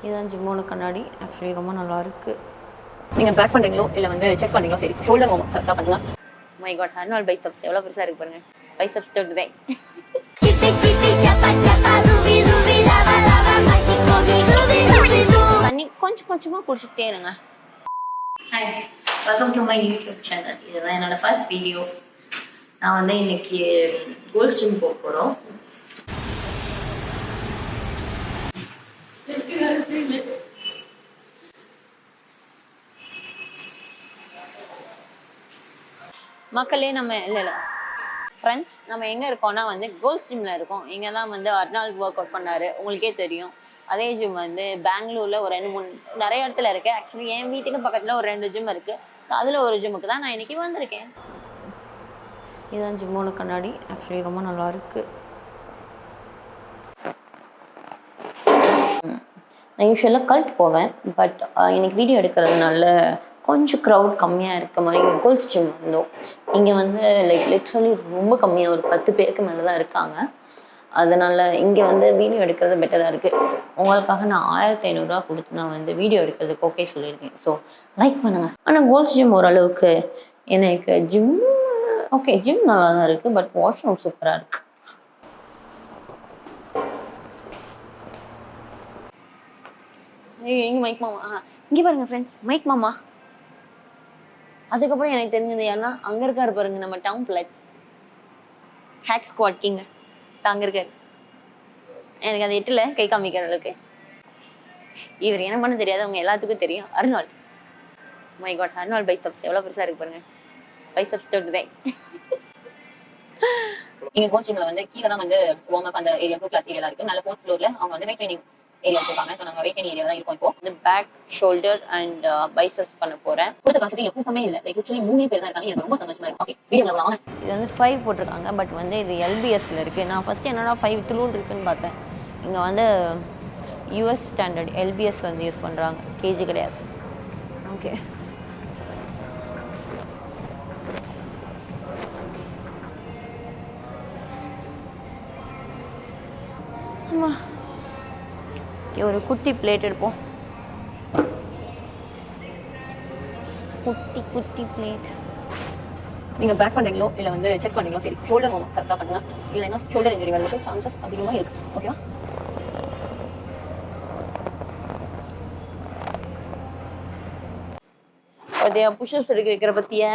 இதுதான் ஜிம்மோட கண்ணாடி. ஆக்சுவலி ரொம்ப நல்லா இருக்கு. நீங்கள் பேக் பண்ணுறீங்களோ இல்லை வந்து செக் பண்ணுறீங்களோ சரி, ஷோல்டர் மூவ் கரெக்டாக பண்ணுங்க. மை காட், அர்னால்ட் பைசப்ஸ் எவ்வளோ பெருசாக இருக்கு பாருங்க. பைசப்ஸ் தொட்டுதே. தண்ணி கொஞ்சம் கொஞ்சமாக குடிச்சிட்டே இருங்க. Hi, welcome to my YouTube channel. இதுதான் என்னோட ஃபர்ஸ்ட் வீடியோ. நான் வந்து இன்னைக்கு கோல்ட் ஜிம் போக போகிறோம். மக்களே, நம்ம இல்லை ஃப்ரெண்ட்ஸ், நம்ம எங்கே இருக்கோம்னா வந்து கோல்ட் ஜிம்மில் இருக்கோம். இங்கே தான் வந்து அர்னால்ட் ஒர்க் அவுட் பண்ணார், உங்களுக்கே தெரியும். அதே ஜிம் வந்து பெங்களூரில் ஒரு 2-3 நிறைய இடத்துல இருக்குது. ஆக்சுவலி என் வீட்டுக்கு பக்கத்தில் ஒரு 2 ஜிம் இருக்குது. ஸோ அதில் ஒரு ஜிம்முக்கு தான் நான் இன்றைக்கி வந்திருக்கேன். இதுதான் ஜிம்மோட கண்ணாடி. ஆக்சுவலி ரொம்ப நல்லா இருக்குது. நான் யூஸ்வலாக கல்ட் போவேன், பட் இன்னைக்கு வீடியோ எடுக்கிறதுனால கொஞ்சம் க்ரௌட் கம்மியாக இருக்க மாதிரி கோல்ட் ஜிம் வந்தோம். இங்கே வந்து லைக் லிட்ரலி ரொம்ப கம்மியாக, ஒரு 10 பேருக்கு மேலே தான் இருக்காங்க. அதனால் இங்கே வந்து வீடியோ எடுக்கிறது பெட்டராக இருக்குது. உங்களுக்காக நான் 1500 ரூபா கொடுத்து நான் வந்து வீடியோ எடுக்கிறதுக்கு ஓகே சொல்லியிருக்கேன். ஸோ லைக் பண்ணுங்கள். ஆனால் கோல்ட் ஜிம் ஓரளவுக்கு எனக்கு ஜிம் ஓகே, ஜிம் நல்லா தான் இருக்குது, பட் வாஷ்ரூம் சூப்பராக இருக்குது. இங்கே மைக் மாமா, இங்கே பாருங்கள் ஃப்ரெண்ட்ஸ், மைக் மாமா. அதுக்கப்புறம் எனக்கு தெரிஞ்சது யாருன்னா, அங்கே இருக்காரு பாருங்க, நம்ம town flex hack squat king. அங்கே இருக்காரு. எனக்கு அது எட்டில் கை காமிக்கிற அளவுக்கு. இவர் என்ன பண்ண தெரியாது, அவங்க எல்லாத்துக்கும் தெரியும். Arnold, my god, Arnold biceps எவ்வளோ பெருசாக இருக்கு பாருங்க. பைசப்ஸ் தொட்டுதே. இங்கே கோல்ட் ஜிம்மில் வந்து கீழே தான் வந்து வார்ம் அப் அந்த ஏரியா, 2 கிளாஸ் ஏரியா இருக்குது. நல்ல 4th ஃப்ளோரில் அவங்க வந்து வெயிட் ட்ரைனிங் ஏரியா வச்சிருக்காங்க. ஸோ நம்ம வெயிட் ட்ரைனிங் ஏரியா தான் இருக்கும். இப்போ இந்த பேக், ஷோல்டர் அண்ட் பைசப்ஸ் பண்ண போகிறேன். கொடுத்த காசுக்கு எப்பவுமே இல்லை, லைக் ஆக்சுவலி 3 பேர் தான் இருக்காங்க. எனக்கு ரொம்ப சந்தோஷமா இருக்கு. ஓகே, வீடியோவில் வாங்க. இது வந்து 5 போட்டிருக்காங்க, பட் வந்து இது LBSல இருக்குது. நான் ஃபஸ்ட்டு என்னடா 5 துளூல் இருக்குன்னு பார்த்தேன். இங்கே வந்து US ஸ்டாண்டர்ட் LBSல வந்து யூஸ் பண்ணுறாங்க, கேஜி கிடையாது. ஓகே, ஒரு குட்டி பிளேட் எடுப்போம். குட்டி குட்டி பிளேட். நீங்கள் பேக் பண்ணுறீங்களோ இல்லை வந்து செக் பண்ணுறீங்களோ சரி, ஷோல்டர் மூவ் கரெக்டாக பண்ணுங்க. இல்லைன்னா ஷோல்டர் இன்ஜுரி வரதுக்கு சான்சஸ் அதிகமாக இருக்குது. ஓகேவா? அதே புஷ்அப்ஸ் எடுக்க வைக்கிற பற்றியா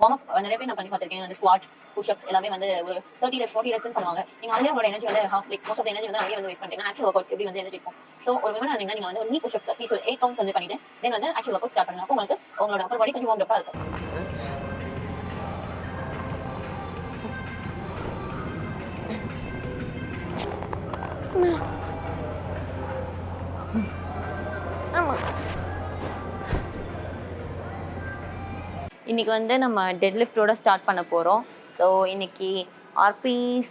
வார்ம் அப் நிறைய பேர் நான் பண்ணி பார்த்துருக்கேன். வந்து ஸ்குவாட், புஷ்அப்ஸ் எல்லாமே வந்து ஒரு 30 reps 40 reps பண்ணுவாங்க. நீங்கள் அதுலேயே உங்களோட எனர்ஜி வந்து லைக் மோஸ்ட் ஆஃப் எனர்ஜி வந்து நிறைய வந்து வேஸ்ட் பண்ணிட்டீங்கன்னா ஆக்சுவல் ஒர்க் அவுட் எப்படி வந்து எனர்ஜி இருக்கும். ஸோ ஒரு விமன் இருந்தீங்கன்னா நீங்கள் வந்து ஒரு நீ புஷ்அப்ஸ் அட்லீஸ்ட் ஒரு 8 கவுண்ட்ஸ் வந்து பண்ணிட்டு தென் வந்து ஆக்சுவல் ஒர்க் அவுட் ஸ்டார்ட் பண்ணுங்க. அப்போ உங்களுக்கு உங்களோட அப்பர் பாடி கொஞ்சம் வார்ம் அப்பாக இருக்கும். இன்னைக்கு வந்து நம்ம டெட் லிஃப்டோட ஸ்டார்ட் பண்ண போகிறோம். ஸோ இன்னைக்கு RP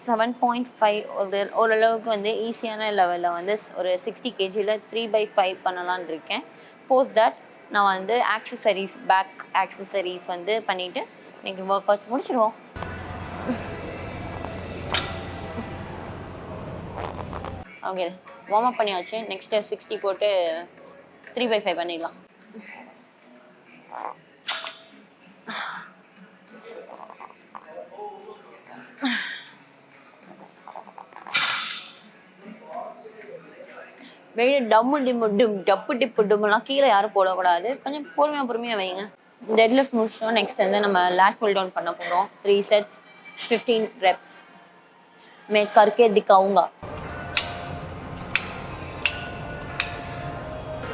7.5 ஓரளவுக்கு வந்து ஈஸியான லெவலில் வந்து ஒரு 60 kgல 3/5 பண்ணலான்னு இருக்கேன். போஸ்ட் தட் நான் வந்து ஆக்சசரிஸ், பேக் ஆக்சசரிஸ் வந்து பண்ணிவிட்டு இன்னைக்கு ஒர்க் அவுட்ஸ் முடிச்சிடுவோம். ஓகே, வார்ம் அப் பண்ணியாச்சு. நெக்ஸ்ட்டு 60 போட்டு 3/5 பண்ணிடலாம். வெயிட் டம்மு டிம்மு டும் டப்பு டிப்பு டும்லாம் கீழே யாரும் போடக்கூடாது. கொஞ்சம் பொறுமையாக வைங்க. டெட் லிஃப்ட் முடிச்சோம். நெக்ஸ்ட் வந்து நம்ம லேட் புல் டவுன் பண்ண போகிறோம். 3 sets 15 reps. मैं करके दिखाऊंगा.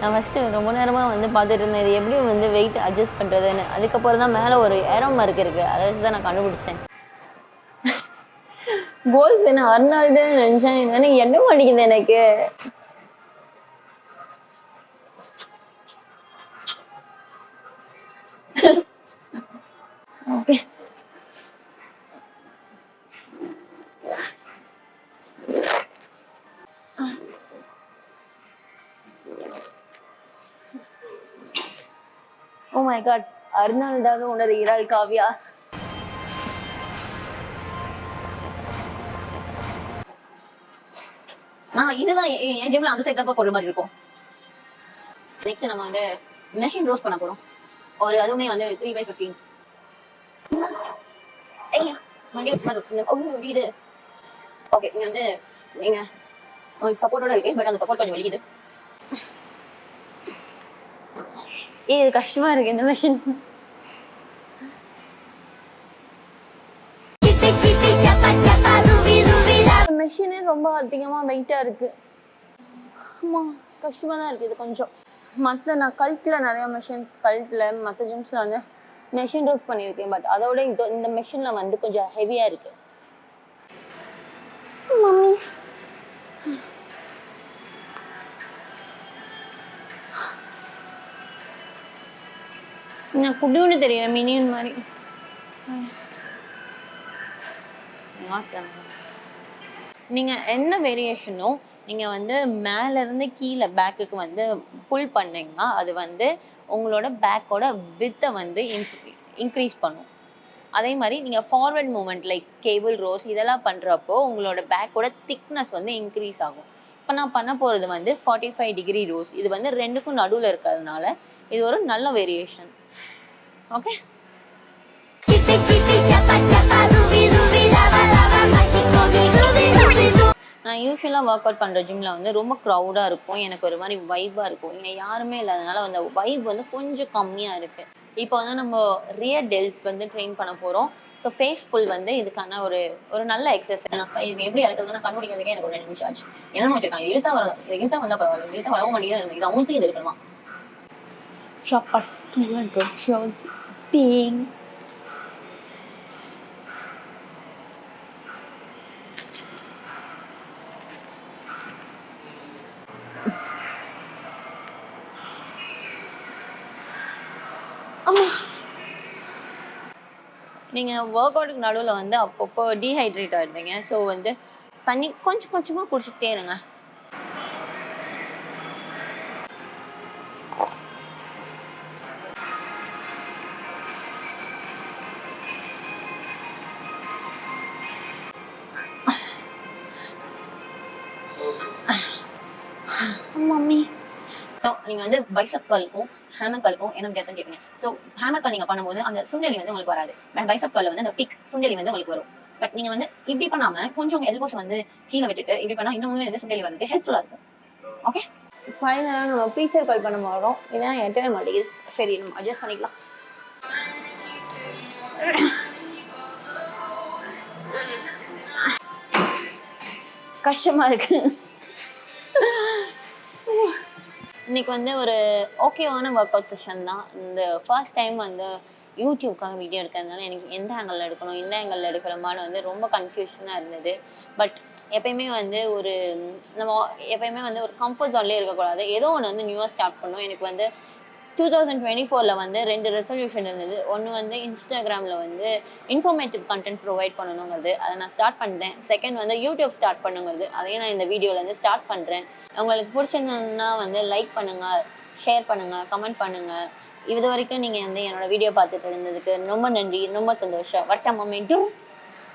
நான் ஃபஸ்ட்டு ரொம்ப நேரமாக வந்து பார்த்துட்டு இருந்தேன், இது எப்படி வந்து வெயிட் அட்ஜஸ்ட் பண்ணுறதுன்னு. அதுக்கப்புறம் தான் மேலே ஒரு ஏரோ மார்க் இருக்குது, அதை வச்சு தான் நான் கண்டுபிடிச்சேன். கோல்ஸ் என்ன அர்னால்டு நினச்சேன். எனக்கு என்ன மாட்டேங்குது எனக்கு. ஓகே, ஓ மை காட், அர்னால்டாக உணர்கிறாள் காவ்யா. இதுதான் என் ஜிம்ல அந்த சைடு தான் போடுற மாதிரி இருக்கும். நெக்ஸ்ட் நம்ம வந்து மெஷின் ரோஸ்ட் பண்ண போறோம். ஒரு அதுவுமே வந்து 3/15. ஐயா மண்டி இது ஓகே. நீங்க வந்து நீங்க சப்போர்ட்டோட இருக்கு, பட் அந்த சப்போர்ட் கொஞ்சம் வெளியுது. இது கஷ்டமா இருக்கு இந்த மெஷின். மெஷினே ரொம்ப அதிகமா வெயிட்டா இருக்கு. ஆமா கஷ்டமா தான் இருக்கு இது கொஞ்சம். மற்ற நான் கல்ட்ல நிறைய மெஷின்ஸ் கல்ட்ல மற்ற ஜிம்ஸ்ல வந்து மெஷின் ரோஸ் பண்ணியிருக்கேன், பட் அதோட இந்த மெஷின்ல வந்து கொஞ்சம் ஹெவியா இருக்கு. மம்மி நான் குடியுன்னு தெரியல மினியன் மாதிரி. நீங்க என்ன வேரியேஷனோ நீங்க வந்து மேல இருந்து கீழே பேக்குக்கு வந்து புல் பண்ணீங்கன்னா அது வந்து உங்களோட பேக்கோட வித்தை வந்து இன்க்ரீஸ் பண்ணும். அதே மாதிரி நீங்க forward movement like cable rows இதெல்லாம் பண்றப்போ உங்களோட பேக்கோட திக்னஸ் வந்து இன்க்ரீஸ் ஆகும். இப்போ நான் பண்ண போறது வந்து 45 டிகிரி ரோஸ். இது வந்து ரெண்டுக்கும் நடுவில் இருக்கிறதுனால இது ஒரு நல்ல வேரியேஷன். ஓகே, நான் யூஸ்வலாக ஒர்க் அவுட் பண்ணுற ஜிம்மில் வந்து ரொம்ப க்ரௌடாக இருக்கும், எனக்கு ஒரு மாதிரி வைப்பாக இருக்கும். இங்கே யாருமே இல்லாதனால அந்த வைப் வந்து கொஞ்சம் கம்மியாக இருக்குது. இப்போ வந்து நம்ம ரியர் டெல்ஸ் வந்து ட்ரெயின் பண்ண போகிறோம். ஸோ ஃபேஸ் புல் வந்து இதுக்கான ஒரு நல்ல எக்ஸசைஸ். இது எப்படி இறக்குறதுன்னா கண்டுபிடிக்கிறதுக்கே எனக்கு ஒரு 2 நிமிஷம் ஆச்சு. என்ன வச்சிருக்காங்க, இழுத்தா வர இழுத்தா வந்தா பரவாயில்ல, இழுத்தா வரவும் மாட்டேங்குது. இது அமுத்தி இது இருக்கணுமா? Shop at 200 shows big. நீங்கள் ஒர்க் அவுட்டுக்கு நடுவில் வந்து அப்பப்போ டீஹைட்ரேட் ஆகிடுவீங்க. ஸோ வந்து தண்ணி கொஞ்சம் கொஞ்சமாக குடிச்சிக்கிட்டே இருங்க. மம்மி ஸோ நீங்கள் வந்து பைசப் கல்லுக்கும் ஹேமர் கல்லுக்கும் என்ன வித்தியாசம் கேட்பீங்க. ஸோ ஹேமர் கல் நீங்கள் பண்ணும்போது அந்த சுண்டலி வந்து உங்களுக்கு வராது, பட் பைசப் கல்ல வந்து அந்த பிக் சுண்டலி வந்து உங்களுக்கு வரும். பட் நீங்கள் வந்து இப்படி பண்ணாமல் கொஞ்சம் எல்போஸ் வந்து கீழே விட்டுட்டு இப்படி பண்ணால் இன்னுமே வந்து சுண்டலி வந்து ஹெல்ப்ஃபுல்லாக இருக்கும். ஓகே, ஃபைனலாக நம்ம ப்ரீச்சர் கால் பண்ண போகிறோம். இதெல்லாம் எட்டவே மாட்டேங்குது. சரி நம்ம அட்ஜஸ்ட் பண்ணிக்கலாம். கஷ்டமாக இருக்கு. இன்னைக்கு வந்து ஒரு ஓகேவான ஒர்க் அவுட் செஷன் தான். இந்த ஃபர்ஸ்ட் டைம் வந்து யூடியூப்காக வீடியோ எடுக்கிறதுனால எனக்கு எந்த ஆங்கிளில் எடுக்கணும் எந்த ஆங்கிளில் எடுக்கிறோமான்னு வந்து ரொம்ப கன்ஃபியூஷனாக இருந்தது. பட் எப்பயுமே வந்து நம்ம எப்பயுமே வந்து ஒரு கம்ஃபர்ட் ஜோன்லேயே இருக்கக்கூடாது, ஏதோ ஒன்று வந்து நியூவாக ஸ்டார்ட் பண்ணணும். எனக்கு வந்து 2024 வந்து 2 ரெசல்யூஷன் இருந்தது. ஒன்று வந்து இன்ஸ்டாகிராமில் வந்து இன்ஃபர்மேட்டிவ் கண்டென்ட் ப்ரொவைட் பண்ணணுங்கிறது, அதை நான் ஸ்டார்ட் பண்ணிட்டேன். செகண்ட் வந்து யூடியூப் ஸ்டார்ட் பண்ணுங்கிறது, அதையும் நான் இந்த வீடியோவில் வந்து ஸ்டார்ட் பண்ணுறேன். உங்களுக்கு பிடிச்சிருந்ததுன்னா வந்து லைக் பண்ணுங்கள், ஷேர் பண்ணுங்கள், கமெண்ட் பண்ணுங்கள். இது வரைக்கும் நீங்கள் வந்து என்னோட வீடியோ பார்த்துட்டு இருந்ததுக்கு ரொம்ப நன்றி, ரொம்ப சந்தோஷம். வட்டம் மம்மி.